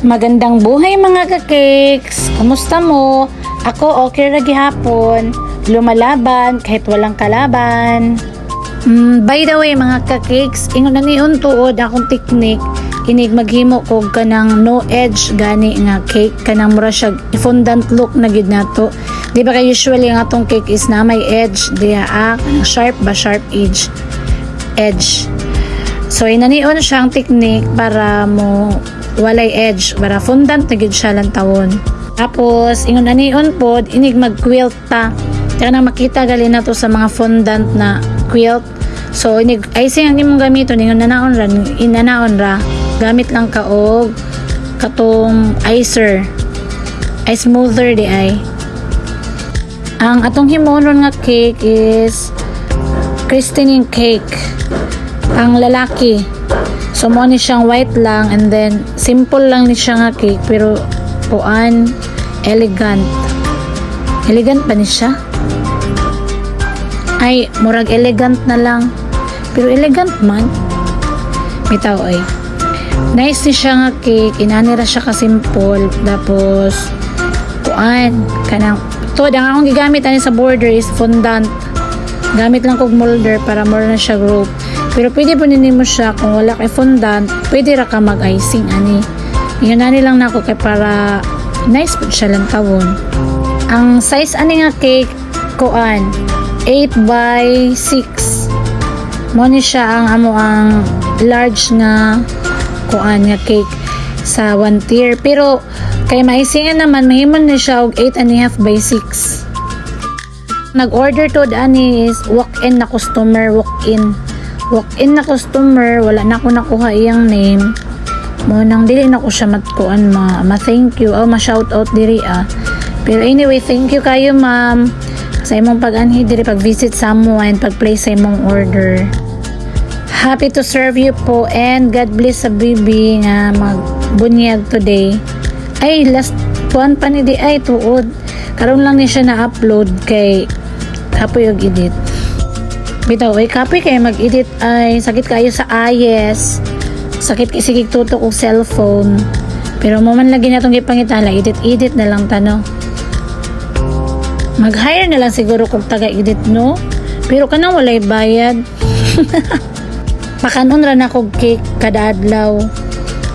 Magandang buhay mga ka-cakes! Kamusta mo? Ako okay ra gihapon. Lumalaban kahit walang kalaban. By the way mga ka-cakes, ingon na niyon tuod akong teknik. Inig maghimo ko kanang no edge gani nga cake. Kanang mura siya fondant look na gid nato. Di ba kay usually ang atong cake is na may edge. Diya sharp ba? Sharp edge. So inanion siya ang teknik para mo walay edge, para fondant na gid siya lang tawon. Tapos ingon anion pod inig mag-quilt ta. Kaya na makita gali na to sa mga fondant na quilt. So inig icing ang imong gamiton ingon inanaon ra. Gamit lang ka og katong ice smoother di ay. Ang atong himonon nga cake is christening cake. Ang lalaki. So mo ni siyang white lang and then simple lang ni siya nga cake pero puan elegant. Elegant ba ni siya? Ay, murag elegant na lang. Pero elegant man. Bitaw ay. Nice ni siya nga cake. Inanira siya ka simple. Tapos puan kanang to ang akong gigamit ani sa border is fondant. Gamit lang kog molder para more na siya group. Pero pwede po nini mo siya kung wala kay fondant, pwede ra ka mag-icing ani. Yun na lang nako kay para nice po siya lang tawon. Ang size ani nga cake kuan 8 by 6. Mo ni siya ang amo ang large nga kuan nga cake sa 1 tier. Pero kay maisingan naman mahimon ni siya og 8.5 by 6. Nag-order to ani is walk-in na customer, walk-in na customer, wala na ako nakuha iyang name. Mo nang dili na ko siya matkuan ma-thank you o ma-shoutout diri Pero anyway, thank you kayo ma'am sa imong pag-anhi diri pag-visit sa mo and pag-place sa imong order. Happy to serve you po and God bless sa baby nga magbunyag today. Ay, last buwan pa ni di ay tuod. Karon lang ni siya na-upload kay kapoy og edit. Bitaw ay kapoy kay mag-edit ay sakit kayo sa ayes. Sakit kasi tutok og cellphone. Pero mo man lagi natong gipangitala, edit na lang tano. Mag-hire na lang siguro kung taga-edit no. Pero kanang walay bayad. Pakanon ra na kog cake kada adlaw.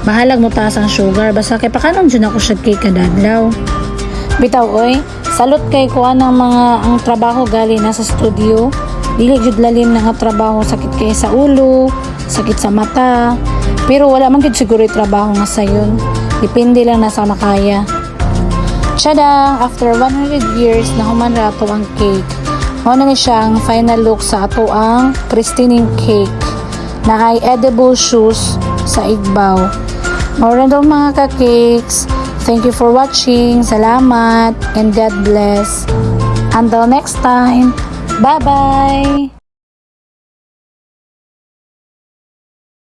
Bahalag mo taas ang sugar basta kay pakanon jud ako sa cake kada adlaw. Bitaw oy, salot kay kuan ang mga ang trabaho gali na sa studio. Dili jud lalim na nga trabaho, sakit kay sa ulo, sakit sa mata. Pero wala man gid siguro trabaho nga sayon. Depende lang na sa makaya. Tada, after 100 years na human rato ang cake. Mao na ni siya ang final look sa ato ang christening cake na ay edible shoes sa igbaw. Mao ra daw mga ka-cakes. Thank you for watching. Salamat and God bless. Until next time. Bye-bye.